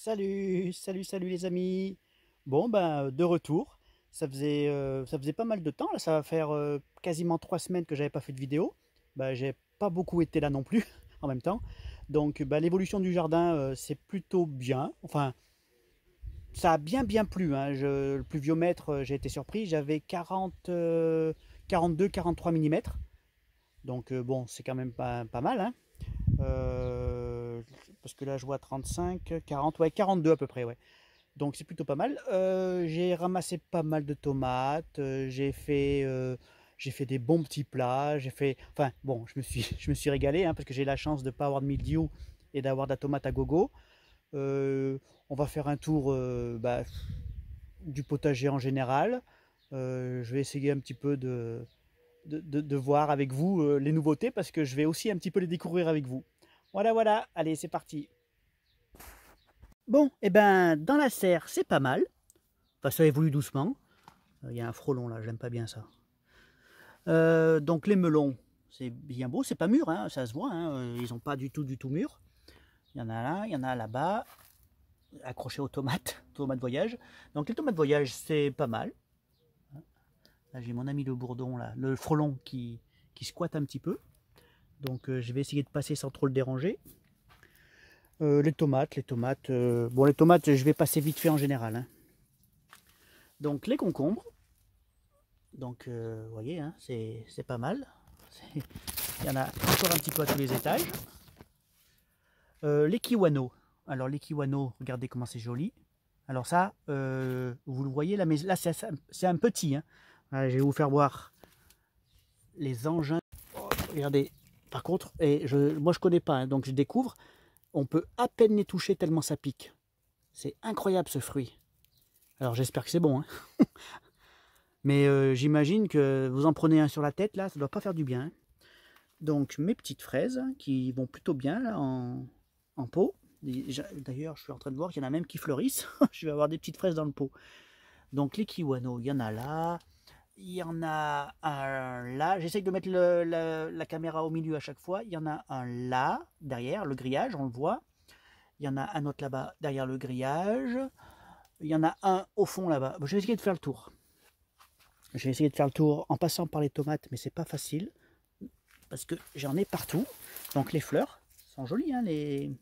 Salut les amis. Bon ben de retour. Ça faisait pas mal de temps, là ça va faire quasiment 3 semaines que j'avais pas fait de vidéo. J'ai pas beaucoup été là non plus en même temps. Donc l'évolution du jardin c'est plutôt bien. Enfin ça a bien plu, hein. Le pluviomètre j'ai été surpris, j'avais 42-43 mm. Donc bon c'est quand même pas mal, hein. Parce que là je vois 35, 40, ouais 42 à peu près, ouais. Donc c'est plutôt pas mal. J'ai ramassé pas mal de tomates. J'ai fait des bons petits plats. Enfin bon, je me suis régalé, hein, parce que j'ai la chance de ne pas avoir de mildiou et d'avoir de la tomate à gogo. Euh, on va faire un tour du potager en général. Je vais essayer un petit peu de voir avec vous les nouveautés, parce que je vais aussi un petit peu les découvrir avec vous. Voilà, allez, c'est parti. Bon, et ben dans la serre, c'est pas mal. Enfin, ça évolue doucement. Il y a un frelon là, j'aime pas bien ça. Donc les melons, c'est bien beau, c'est pas mûr, hein, ça se voit, hein, ils n'ont pas du tout mûr. Il y en a là, il y en a là-bas, accrochés aux tomates voyage. Donc les tomates voyage, c'est pas mal. Là j'ai mon ami le bourdon, là, le frelon qui squatte un petit peu. Donc je vais essayer de passer sans trop le déranger. Les tomates, bon les tomates je vais passer vite fait en général, hein. Donc les concombres, donc vous voyez, hein, c'est pas mal. Il y en a encore un petit peu à tous les étages. Les kiwanos. Alors les kiwanos, regardez comment c'est joli. Alors ça, vous le voyez là, mais là c'est un petit, hein. Voilà, je vais vous faire voir les engins. Oh, regardez. Par contre, moi je connais pas, hein, donc je découvre. On peut à peine les toucher tellement ça pique. C'est incroyable ce fruit. Alors j'espère que c'est bon, hein. Mais j'imagine que vous en prenez un sur la tête là, ça doit pas faire du bien, hein. Donc mes petites fraises qui vont plutôt bien là en pot. D'ailleurs, je suis en train de voir qu'il y en a même qui fleurissent. Je vais avoir des petites fraises dans le pot. Donc les kiwanos, il y en a là. Il y en a un là. J'essaye de mettre la caméra au milieu à chaque fois. Il y en a un là, derrière le grillage, on le voit. Il y en a un autre là-bas, derrière le grillage. Il y en a un au fond là-bas. Bon, je vais essayer de faire le tour. Je vais essayer de faire le tour en passant par les tomates, mais c'est pas facile, parce que j'en ai partout. Donc les fleurs sont jolies, hein, les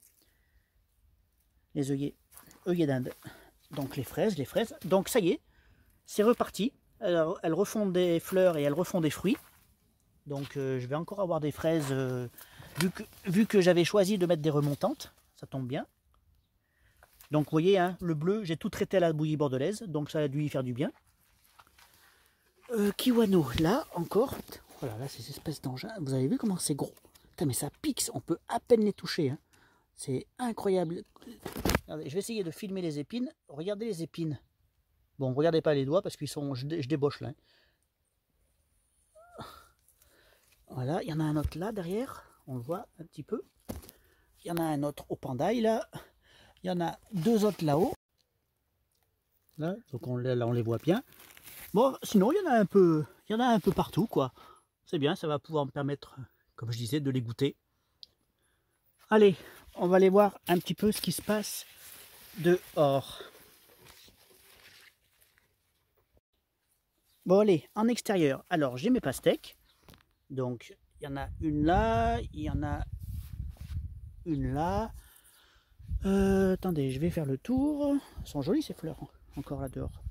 œillets d'Inde. Donc les fraises. Donc ça y est, c'est reparti. Alors, elles refont des fleurs et elles refont des fruits. Donc je vais encore avoir des fraises, vu que j'avais choisi de mettre des remontantes. Ça tombe bien. Donc vous voyez, hein, le bleu, j'ai tout traité à la bouillie bordelaise, donc ça a dû y faire du bien. Kiwano, là encore. Voilà, là c'est ces espèces d'engins. Vous avez vu comment c'est gros? Putain, mais ça pique, on peut à peine les toucher, hein. C'est incroyable. Regardez, je vais essayer de filmer les épines. Regardez les épines. Bon, regardez pas les doigts parce qu'ils sont. Je débauche là, hein. Voilà, il y en a un autre là derrière. On le voit un petit peu. Il y en a un autre au pandail là. Il y en a deux autres là-haut. Là, donc là, on les voit bien. Bon, sinon, il y en a un peu partout, quoi. C'est bien, ça va pouvoir me permettre, comme je disais, de les goûter. Allez, on va aller voir un petit peu ce qui se passe dehors. Bon, allez, en extérieur. Alors, j'ai mes pastèques. Donc, il y en a une là, il y en a une là. Attendez, je vais faire le tour. Elles sont jolies ces fleurs, encore là dehors.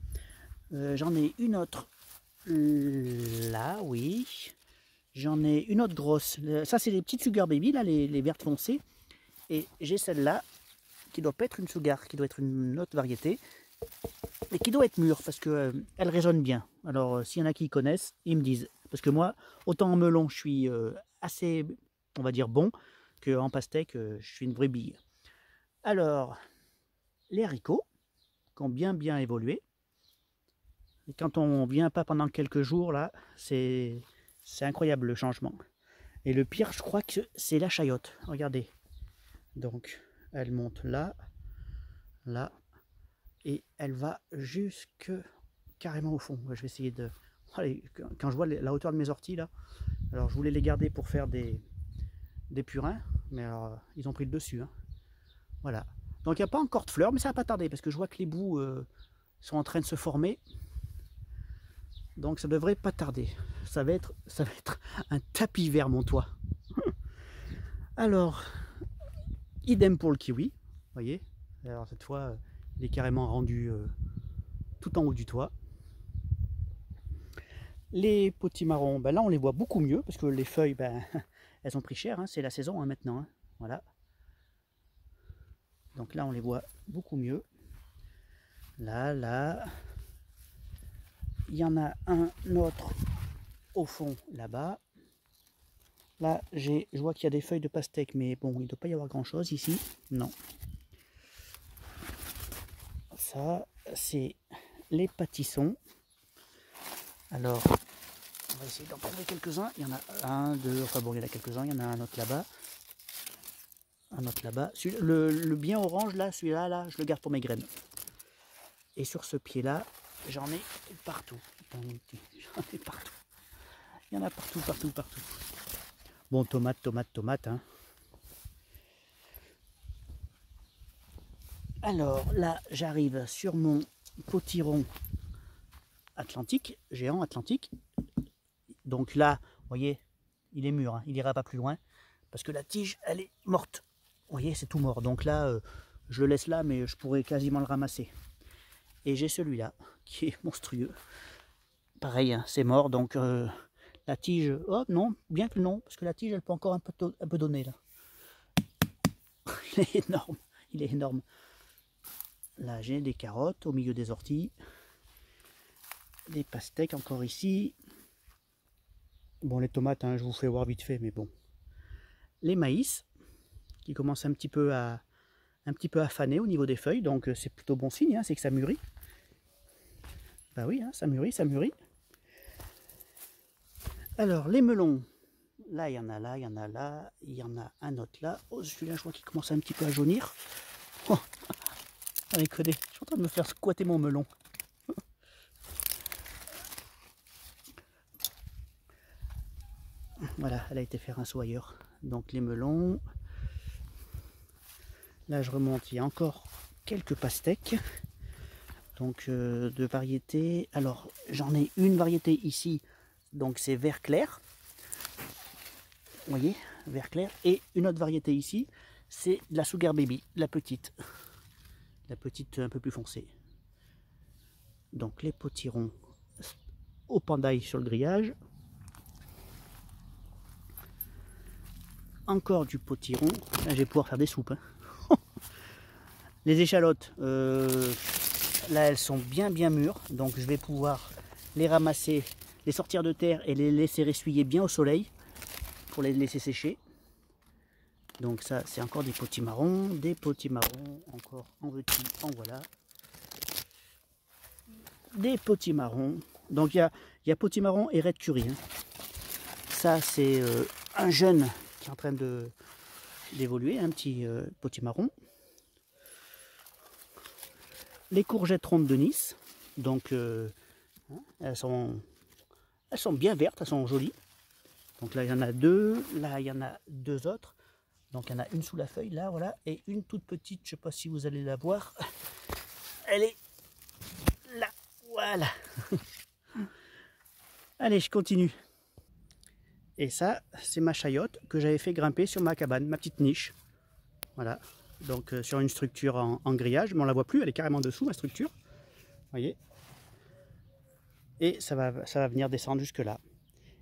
J'en ai une autre là, oui. J'en ai une autre grosse. Ça, c'est les petites sugar baby, là, les vertes foncées. Et j'ai celle-là, qui doit pas être une sugar, qui doit être une autre variété. Et qui doit être mûre, parce que elle résonne bien. Alors, s'il y en a qui connaissent, ils me disent. Parce que moi, autant en melon, je suis assez, on va dire, bon, qu'en pastèque, je suis une vraie bille. Alors, les haricots, qui ont bien évolué. Et quand on vient pas pendant quelques jours, là, c'est incroyable le changement. Et le pire, je crois que c'est la chayote. Regardez. Donc, elle monte là, là, et elle va jusque carrément au fond. Je vais essayer de... Allez, quand je vois la hauteur de mes orties, là, alors je voulais les garder pour faire des purins, mais alors, ils ont pris le dessus, hein. Voilà. Donc il n'y a pas encore de fleurs, mais ça va pas tarder parce que je vois que les bouts sont en train de se former. Donc ça devrait pas tarder. Ça va être un tapis vert mon toit. Alors, idem pour le kiwi. Vous voyez. Alors cette fois, il est carrément rendu tout en haut du toit. Les potimarrons, ben là on les voit beaucoup mieux parce que les feuilles, ben, elles ont pris cher. Hein, c'est la saison hein, maintenant. Hein, voilà. Donc là on les voit beaucoup mieux. Là. Il y en a un autre au fond là-bas. Là, je vois qu'il y a des feuilles de pastèque, mais bon, il ne doit pas y avoir grand-chose ici. Non. Ça, c'est les pâtissons. Alors, on va essayer d'en trouver quelques-uns. Il y en a un, deux, enfin bon, il y en a quelques-uns. Il y en a un autre là-bas. Un autre là-bas. Le bien orange, là, celui-là, là, je le garde pour mes graines. Et sur ce pied-là, j'en ai partout. J'en ai partout. Il y en a partout. Bon, tomate. Hein. Alors là, j'arrive sur mon potiron atlantique, géant atlantique. Donc là, vous voyez, il est mûr, hein, il n'ira pas plus loin. Parce que la tige, elle est morte. Vous voyez, c'est tout mort. Donc là, je le laisse là, mais je pourrais quasiment le ramasser. Et j'ai celui-là, qui est monstrueux. Pareil, hein, c'est mort, donc la tige... Oh non, bien que non, parce que la tige, elle peut encore un peu donner, là. Il est énorme. Là, j'ai des carottes au milieu des orties. Des pastèques encore ici. Bon, les tomates, hein, je vous fais voir vite fait, mais bon. Les maïs, qui commencent un petit peu à faner au niveau des feuilles, donc c'est plutôt bon signe, hein, c'est que ça mûrit. Bah oui, hein, ça mûrit. Alors, les melons, là, il y en a là, il y en a un autre là. Oh, celui-là, je vois qu'il commence un petit peu à jaunir. Oh, avec je suis en train de me faire squatter mon melon. Voilà, elle a été faire un saut ailleurs. Donc les melons. Là, je remonte, il y a encore quelques pastèques. Donc de variétés. Alors, j'en ai une variété ici. Donc c'est vert clair. Vous voyez, vert clair. Et une autre variété ici, c'est de la Sugar Baby, la petite. La petite un peu plus foncée. Donc les potirons au pandaille sur le grillage. Encore du potiron. Là, je vais pouvoir faire des soupes. Hein. Les échalotes, là, elles sont bien mûres. Donc, je vais pouvoir les ramasser, les sortir de terre et les laisser essuyer bien au soleil pour les laisser sécher. Donc, ça, c'est encore des potimarrons. Des potimarrons, encore en veux-tu, en voilà. Des potimarrons. Donc, il y a potimarron et red curry. Hein. Ça, c'est un jeune en train d'évoluer, un petit potimarron. Les courgettes rondes de Nice, donc elles sont bien vertes, elles sont jolies. Donc là il y en a deux, là il y en a deux autres. Donc il y en a une sous la feuille là, voilà, et une toute petite, je sais pas si vous allez la voir. Elle est là, voilà. Allez, je continue. Et ça, c'est ma chayotte que j'avais fait grimper sur ma cabane, ma petite niche. Voilà, donc sur une structure en grillage, mais on ne la voit plus, elle est carrément dessous, ma structure. Vous voyez. Et ça va venir descendre jusque là.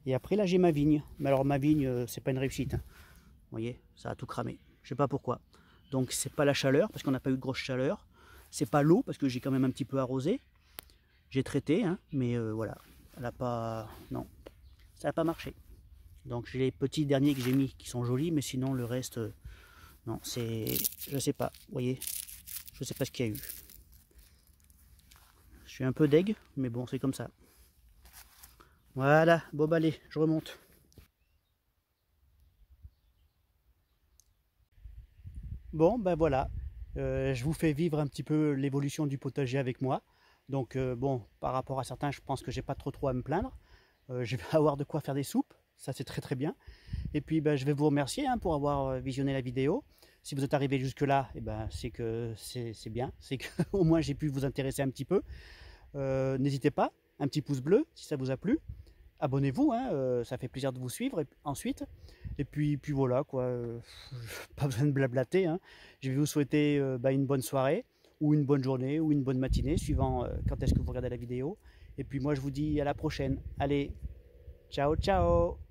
Et après, là, j'ai ma vigne. Mais alors, ma vigne, c'est pas une réussite. Hein. Vous voyez, ça a tout cramé. Je sais pas pourquoi. Donc, c'est pas la chaleur, parce qu'on n'a pas eu de grosse chaleur. C'est pas l'eau, parce que j'ai quand même un petit peu arrosé. J'ai traité, hein, mais voilà. Elle a pas... Non, ça n'a pas marché. Donc j'ai les petits derniers que j'ai mis qui sont jolis, mais sinon le reste, non, c'est... Je sais pas, vous voyez, je sais pas ce qu'il y a eu. Je suis un peu deg, mais bon, c'est comme ça. Voilà, bon bah allez, je remonte. Bon, ben voilà, je vous fais vivre un petit peu l'évolution du potager avec moi. Donc bon, par rapport à certains, je pense que j'ai pas trop à me plaindre. Je vais avoir de quoi faire des soupes, ça c'est très bien. Et puis ben, je vais vous remercier hein, pour avoir visionné la vidéo. Si vous êtes arrivé jusque-là, eh ben, c'est que c'est bien, c'est qu'au moins j'ai pu vous intéresser un petit peu. N'hésitez pas, un petit pouce bleu si ça vous a plu. Abonnez-vous, hein, ça fait plaisir de vous suivre ensuite. Et puis voilà, quoi, pas besoin de blablater, hein. Je vais vous souhaiter une bonne soirée, ou une bonne journée, ou une bonne matinée, suivant quand est-ce que vous regardez la vidéo. Et puis moi je vous dis à la prochaine. Allez, ciao ciao!